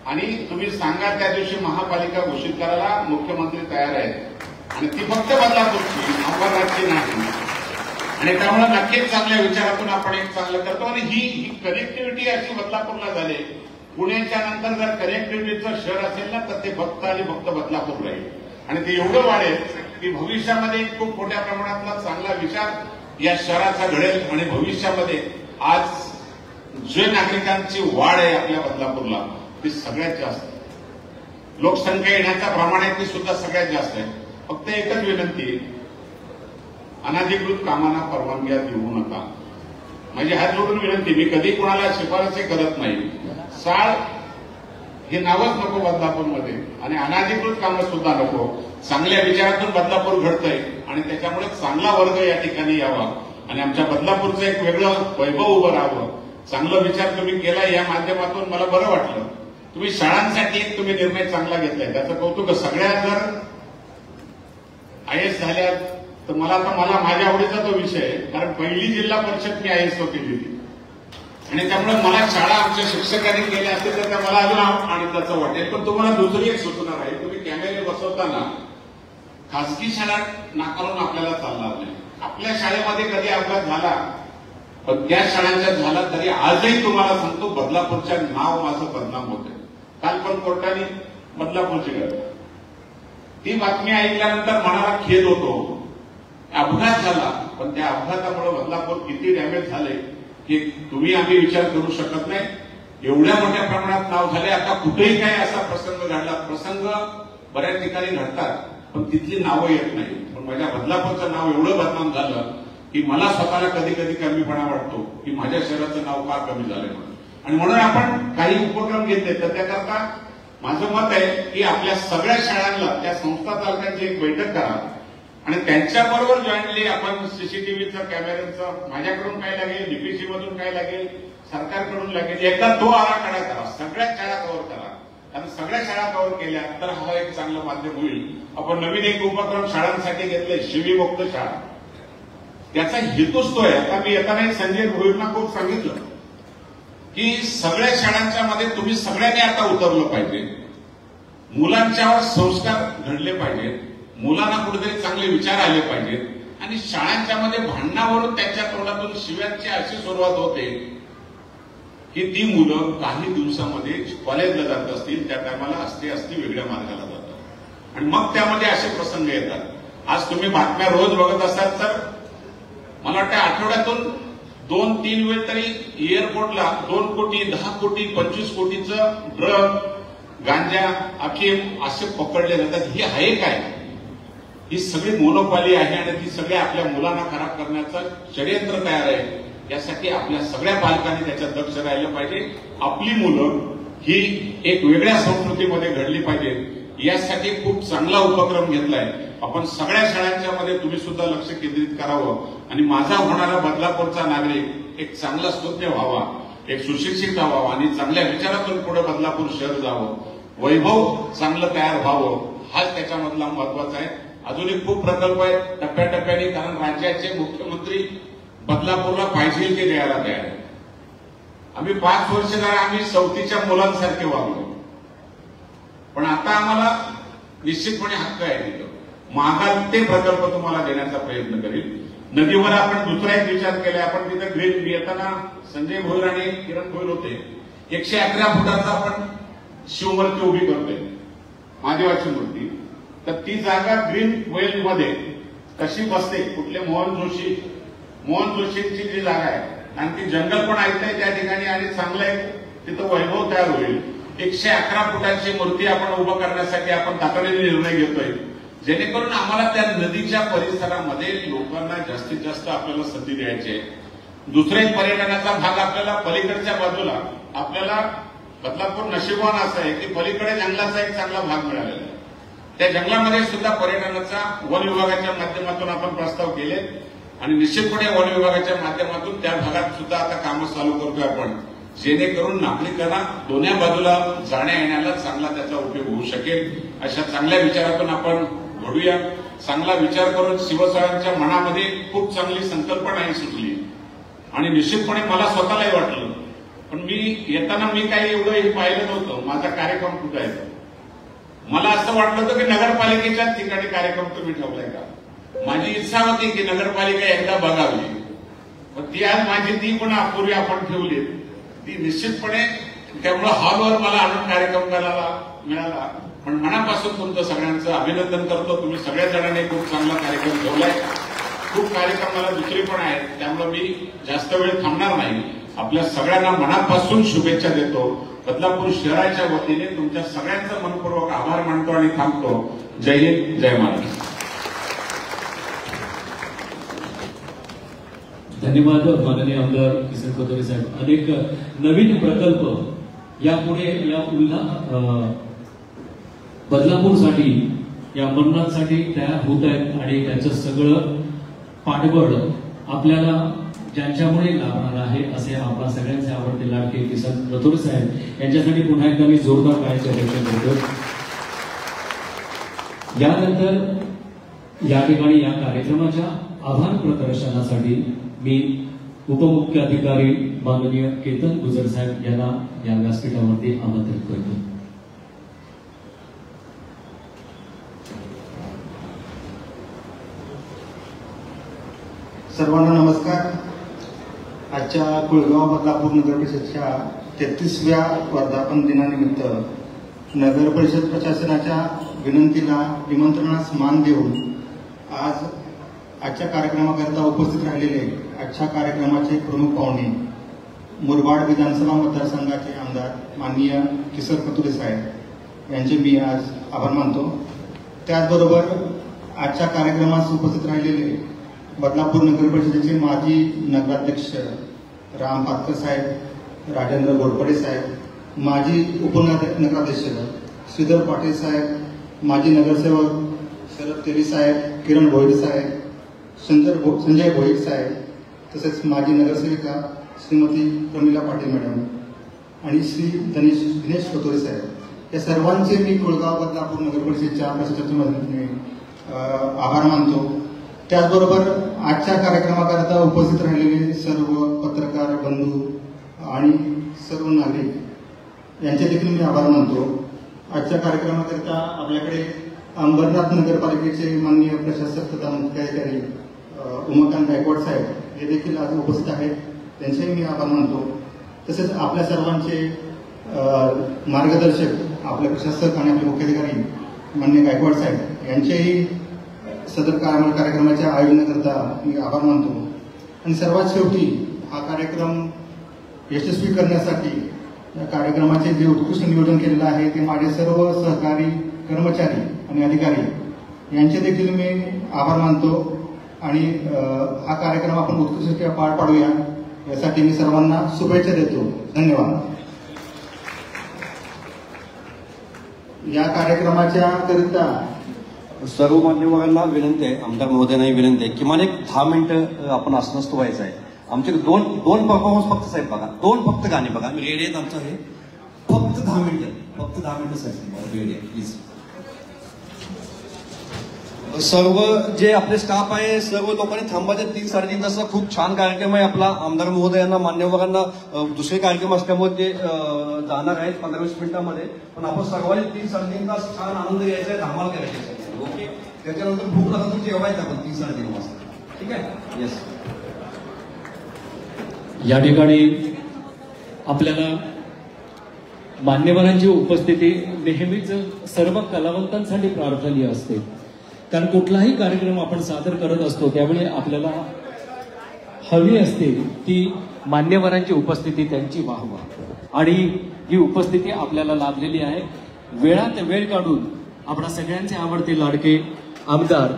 आणि तुम्ही सांगा त्या दिवशी महापालिका घोषित करायला मुख्यमंत्री तयार आहेत आणि ती फक्त बदलापूरची, अंबरनाथची नाही. आणि त्यामुळे नक्कीच चांगल्या विचारातून आपण एक चांगलं करतो आणि ही कनेक्टिव्हिटी अशी बदलापूरला झाली. पुण्याच्या नंतर जर कनेक्टिव्हिटीचं शहर असेल ना तर ते फक्त आणि फक्त बदलापूर राहील आणि ते एवढं वाढेल की भविष्यामध्ये खूप मोठ्या प्रमाणातला चांगला विचार या शहराचा घडेल आणि भविष्यामध्ये आज जे नागरिकांची वाढ आहे आपल्या बदलापूरला ती सगळ्यात जास्त. लोकसंख्या येण्याच्या प्रमाणात ती सुद्धा सगळ्यात जास्त आहे. फक्त एकच विनंती, अनधिकृत कामांना परवानग्या देऊ नका. माझी हात जोडून विनंती, मी कधी कोणाला शिफारसी करत नाही. साळ हे नावच नको बदलापूरमध्ये आणि अनधिकृत कामं सुद्धा नको. चांगल्या विचारातून बदलापूर घडतंय आणि त्याच्यामुळे चांगला वर्ग या ठिकाणी यावा आणि आमच्या बदलापूरचं एक वेगळं वैभव उभं राहावं. चांगला विचार तुम्ही केला या माध्यमातून मला बरं वाटलं. तुम्ही शाळांसाठी एक तुम्ही निर्णय चांगला घेतलाय त्याचं कौतुक. सगळ्यात जर IAS झाल्या तर मला माझ्या आवडीचा तो विषय आहे. कारण पहिली जिल्हा परिषद मी IAS केली होती आणि त्यामुळे मला शाळा आमच्या शिक्षकांनी केल्या असतील तर त्या मला अजून आनंदाचं वाटेल. पण तुम्हाला दुसरी एक सूचना आहे, तुम्ही कॅमेरे बसवताना खासगी शाळा नाकारून आपल्याला चालणार नाही. आपल्या शाळेमध्ये कधी अपघात झाला पण त्या शाळांच्या झाला तरी आजही तुम्हाला सांगतो बदलापूरच्या नाव माझं बदनाम होते. काल पण कोर्टाने बदलापूरची घडली ती बातमी ऐकल्यानंतर मनाला खेद होतो. अपघात झाला पण त्या अपघातामुळे बदलापूर किती डॅमेज झाले हे तुम्ही आम्ही विचार करू शकत नाही. एवढ्या मोठ्या प्रमाणात नाव झाले. आता कुठेही काही असा प्रसंग घडला, प्रसंग बऱ्याच ठिकाणी घडतात पण तिथली नावं येत नाही. पण माझ्या बदलापूरचं नाव एवढं बदनाम झालं की मला स्वतःला कधी कधी कमीपणा वाटतो की माझ्या शहराचं नाव का कमी झालंय म्हणून. आणि म्हणून आपण काही उपक्रम घेतले तर त्याकरता माझं मत आहे की आपल्या सगळ्या शाळांना त्या संस्था चालकांची एक बैठक करा आणि त्यांच्याबरोबर जॉईंटली आपण सीसीटीव्हीचं कॅमेऱ्यांचं माझ्याकडून काय लागेल, DPC मधून काय लागेल, सरकारकडून लागेल, एकदा तो आराखडा करा. सगळ्याच शाळा कव्हर करा. कारण सगळ्या शाळा कव्हर केल्या तर हा एक चांगलं माध्यम होईल. आपण नवीन एक उपक्रम शाळांसाठी घेतले, शिवीमुक्त शाळा. त्याचा हेतूच तो आहे. आता मी येताना संजय भोईरना खूप सांगितलं की सगळ्या शाळांच्या मध्ये तुम्ही सगळ्यांनी आता उतरलं पाहिजे. मुलांच्यावर संस्कार घडले पाहिजेत, मुलांना कुठेतरी चांगले विचार आले पाहिजेत आणि शाळांच्या मध्ये भांडणावरून त्यांच्या तोंडातून शिव्यांची अशी सुरुवात होते की ती मुलं काही दिवसामध्ये कॉलेजला जात असतील त्या टायमाला असते वेगळ्या मार्गाला जातात आणि मग त्यामध्ये असे प्रसंग येतात. आज तुम्ही बातम्या रोज बघत असाल तर मला वाटतं आठवड्यातून 2-3 वेळ तरी एअरपोर्टला 2 कोटी, 10 कोटी, 25 कोटीचं ड्रग, गांजा, अफीम असे पकडले जातात. ही आहे काय? ही सगळी मोनोपॉली आहे आणि ती सगळ्या आपल्या मुलांना खराब करण्याचं षडयंत्र तयार आहे. यासाठी आपल्या सगळ्या पालकांनी त्याच्यात दक्ष राहिलं पाहिजे. आपली मुलं ही एक वेगळ्या संस्कृतीमध्ये घडली पाहिजे यासाठी खूप चांगला उपक्रम घेतलाय. आपण सगळ्या शाळांच्या मध्ये तुम्ही सुद्धा लक्ष केंद्रित करावं आणि माझा होणारा बदलापूरचा नागरिक एक चांगला सुज्ञ व्हावा, एक सुशिक्षित व्हावा आणि चांगल्या विचारातून पुढे बदलापूर शहर जावं, वैभव चांगलं तयार व्हावं, हाच त्याच्यामधला महत्वाचा आहे. अजूनही खूप प्रकल्प आहेत टप्प्याटप्प्याने, कारण राज्याचे मुख्यमंत्री बदलापूरला पाहिजे ते द्यायला तयार आहे. आम्ही 5 वर्ष झाले आम्ही सवतीच्या मुलांसारखे वागलो, पण आता आम्हाला निश्चितपणे हक्क आहे तिथं. मागाल ते प्रकल्प तुम्हाला देण्याचा प्रयत्न करेल. नदीवर आपण दुसरा एक विचार केलाय. आपण तिथे ग्रीन येताना संजय भोईर आणि किरण भोईर होते. 111 फुटाचा आपण शिवमूर्ती उभी करतोय, महादेवाची मूर्ती. तर ती जागा ग्रीन वेल मध्ये कशी बसते, कुठले मोहन जोशींची जी जागा आहे आणि ती जंगल पण ऐकताय त्या ठिकाणी आणि चांगलं एक तिथं वैभव तयार होईल. 111 फुटाची मूर्ती आपण उभं करण्यासाठी आपण तातडीने निर्णय घेतोय, जेणेकरून आम्हाला त्या नदीच्या परिसरामध्ये लोकांना जास्तीत जास्त आपल्याला संधी द्यायची आहे. दुसरा एक पर्यटनाचा भाग आपल्याला पलीकडच्या बाजूला, आपल्याला बदलापूर नशिबवान असं आहे की पलीकडे जंगलाचा एक चांगला भाग मिळालेला आहे. त्या जंगलामध्ये सुद्धा पर्यटनाचा वन विभागाच्या माध्यमातून आपण प्रस्ताव केले आणि निश्चितपणे वन विभागाच्या माध्यमातून त्या भागात सुद्धा आता कामं चालू करतोय आपण, जेणेकरून नागरिकांना दोन्ही बाजूला जाण्या येण्याला चांगला त्याचा उपयोग होऊ शकेल. अशा चांगल्या विचारातून आपण घडूया. चांगला विचार करून शिवसैनिकांच्या मनामध्ये खूप चांगली संकल्पना सुचली आणि निश्चितपणे मला स्वतःलाही वाटलं, पण मी येताना मी काही एवढं हे पाहिलं नव्हतं. माझा कार्यक्रम कुठं आहे, मला असं वाटलं होतं की नगरपालिकेच्याच ठिकाणी कार्यक्रम तुम्ही ठेवलाय का. माझी इच्छा होती की नगरपालिका एकदा बघावी, पण ती आज माझी ती पण अपुरी आपण ठेवली ती निश्चितपणे. त्यामुळे हॉलवर मला आणून कार्यक्रम करायला मिळाला. पण मनापासून तुमचं सगळ्यांचं अभिनंदन करतो. तुम्ही सगळ्या जणांनी खूप चांगला कार्यक्रम ठेवलाय. खूप कार्यक्रम मला दुसरे पण आहेत, त्यामुळे मी जास्त वेळ थांबणार नाही. आपल्या सगळ्यांना मनापासून शुभेच्छा देतो. बदलापूर शहराच्या वतीने तुमच्या सगळ्यांचा मनपूर्वक आभार मानतो आणि थांबतो. जय हिंद, जय महाराष्ट्र. धन्यवाद माननीय आमदार किसन कथोरे साहेब. अनेक नवीन प्रकल्प यापुढे या बदलापूरसाठी या मंडळांसाठी तयार होत आहेत आणि त्याचं सगळं पाठबळ आपल्याला ज्यांच्यामुळे लाभणार आहे असे आपल्या सगळ्यांचे आवडते लाडके किसन कथोरे साहेब यांच्यासाठी पुन्हा एकदा मी जोरदार काळाची अपेक्षा करतो. यानंतर या ठिकाणी या कार्यक्रमाच्या आभार प्रदर्शनासाठी मी उपमुख्य अधिकारी माननीय केतन गुजर साहेब यांना या व्यासपीठावरती आमंत्रित करतो. सर्वांना नमस्कार. आजच्या कुळगाव बदलापूर नगर परिषदच्या 33व्या वर्धापन दिनानिमित्त नगर परिषद प्रशासनाच्या विनंतीला निमंत्रणास मान देऊन आज आजच्या कार्यक्रमाकरता उपस्थित राहिलेले आजच्या कार्यक्रमाचे प्रमुख पाहुणे मुरबाड विधानसभा मतदारसंघाचे आमदार माननीय किसन कथोरे साहेब यांचे मी आज आभार मानतो. त्याचबरोबर आजच्या कार्यक्रमास उपस्थित राहिलेले बदलापूर नगर परिषदेचे माजी नगराध्यक्ष राम पातकर साहेब, राजेंद्र घोरपडे साहेब, माजी उपनगराध्यक्ष श्रीधर पाटील साहेब, माजी नगरसेवक शरद तेली साहेब, किरण भोईर साहेब, संजय भोईर साहेब, तसेच माजी नगरसेविका श्रीमती प्रमिला पाटील मॅडम आणि श्री दिनेश कथोरे साहेब, या सर्वांचे मी कुळगाव बदलापूर नगर परिषदेच्या प्रशासनाच्या मदतीने आभार मानतो. त्याचबरोबर आजच्या कार्यक्रमाकरता उपस्थित राहिलेले सर्व पत्रकार बंधू आणि सर्व नागरिक यांचे देखील मी आभार मानतो. आजच्या कार्यक्रमाकरता आपल्याकडे अंबरनाथ नगरपालिकेचे माननीय प्रशासक तथा मुख्य अधिकारी उमाकांत गायकवाड साहेब हे देखील आज उपस्थित आहेत, त्यांचेही मी आभार मानतो. तसेच आपल्या सर्वांचे मार्गदर्शक आपले प्रशासक आणि आपले मुख्य अधिकारी माननीय गायकवाड साहेब यांचेही सदर कार्यक्रमाच्या आयोजनाकरता मी आभार मानतो. आणि सर्वात शेवटी हा कार्यक्रम यशस्वी करण्यासाठी या कार्यक्रमाचे जे उत्कृष्ट नियोजन केलेलं आहे ते माझे सर्व सहकारी कर्मचारी आणि अधिकारी यांचे देखील मी आभार मानतो. आणि हा कार्यक्रम आपण उत्कृष्टरित्या पार पाडूया यासाठी मी सर्वांना शुभेच्छा देतो. धन्यवाद. या कार्यक्रमाच्या करिता सर्व मान्यवरांना विनंती आहे, आमदार महोदयांनाही विनंती आहे, किमान एक 10 मिनिटं आपण अस्वस्थ व्हायचं आहे. आमचे दोन परफॉर्मन्स फक्त साहेब बघा, फक्त गाणे बघा. आम्ही रेडी आहेत, आमचं हे फक्त 10 मिनिटं साहेब रेडी आहे प्लीज. सर्व जे आपले स्टाफ आहे सर्व लोकांनी थांबायचे 3-3.5 तास. खूप छान कार्यक्रम आहे आपला. आमदार महोदयांना मान्यवरांना दुसरे कार्यक्रम असल्यामुळे ते जाणार आहेत 15-20 मिनिटांमध्ये. पण आपण सर्वांनी 3-3.5 तास छान आनंद घ्यायचा आहे, धमाल करायची आहे. ओके, त्याच्यानंतर भूक लागत तर जेवायचं आपण 3-3.5 वाजता. ठीक आहे. येस. या ठिकाणी आपल्याला मान्यवरांची उपस्थिती नेहमीच सर्व कलावंतांसाठी प्रार्थनीय असते. कारण कुठलाही कार्यक्रम आपण सादर करत असतो त्यावेळी आपल्याला हवी असते ती मान्यवरांची उपस्थिती, त्यांची वाहवा. आणि ही उपस्थिती आपल्याला लाभलेली आहे. वेळात वेळ काढून आपल्या सगळ्यांचे आवडते लाडके आमदार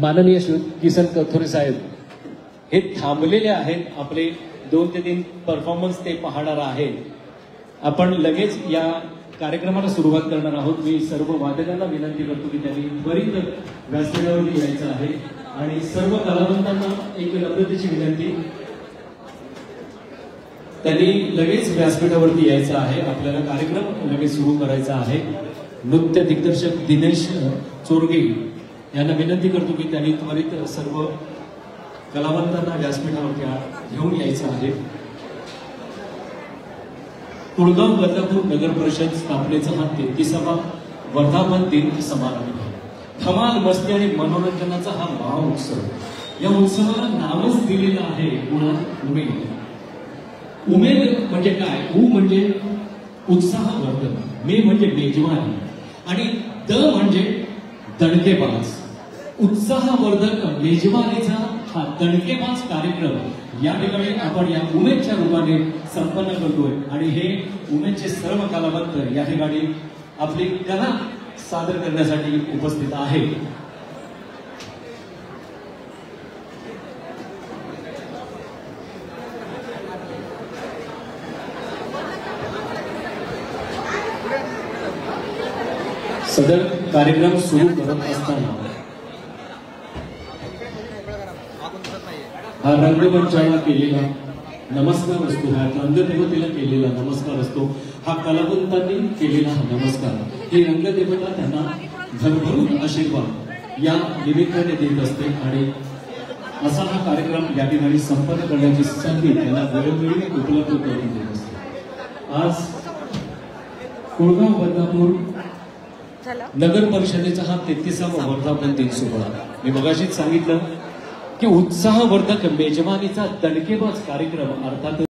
माननीय श्री किसन कथोरे साहेब हे थांबलेले आहेत. आपले 2 ते 3 परफॉर्मन्स ते पाहणार आहेत. आपण लगेच या कार्यक्रमाला सुरुवात करणार आहोत. मी सर्व वादकांना विनंती करतो की त्यांनी त्वरित व्यासपीठावरती यायचं आहे. आणि सर्व कलावंतांना एक नम्रतेची विनंती, त्यांनी लगेच व्यासपीठावरती यायचं आहे. आपल्याला कार्यक्रम लगेच सुरू करायचा आहे. नृत्य दिग्दर्शक दिनेश चोरगे यांना विनंती करतो की त्यांनी त्वरित सर्व कलावंतांना व्यासपीठावरती घेऊन यायचं आहे. कुळगाव बदलापूर नगर परिषद स्थापनेचा हा 33वा वर्धापन दिन समारंभ. धमाल, मस्ती आणि मनोरंजनाचा हा महाउत्सव. या उत्सवाला नावच दिलेलं आहे उमेद. उमेद म्हणजे काय? उ म्हणजे उत्साहवर्धन, मे म्हणजे मेजवानी आणि द म्हणजे दणकेबाज. उत्साहवर्धक मेजवानीचा हा दणकेबाज कार्यक्रम या ठिकाणी आपण या उमेदच्या रूपाने संपन्न करतोय. आणि हे उमेदचे सर्व कलावंत या ठिकाणी आपली कला सादर करण्यासाठी उपस्थित आहे. सदर कार्यक्रम सुरू करत असताना हा रंगमंचाला केलेला नमस्कार असतो, हा रंगदेवतेला केलेला नमस्कार असतो, हा कलावंतांनी केलेला नमस्कार. ही रंगदेवता त्यांना भरभरून आशीर्वाद या निमित्ताने देत असते. आणि असा हा कार्यक्रम या ठिकाणी संपन्न करण्याची संधी त्यांना वेळोवेळी उपलब्ध करून देत असते. आज कुळगाव बदलापूर नगर परिषदेचा हा 33वा वर्धापन दिन सोहळा. मी मगाशीच सांगितलं की उत्साहवर्धक मेजवानीचा दणकेबाज कार्यक्रम अर्थात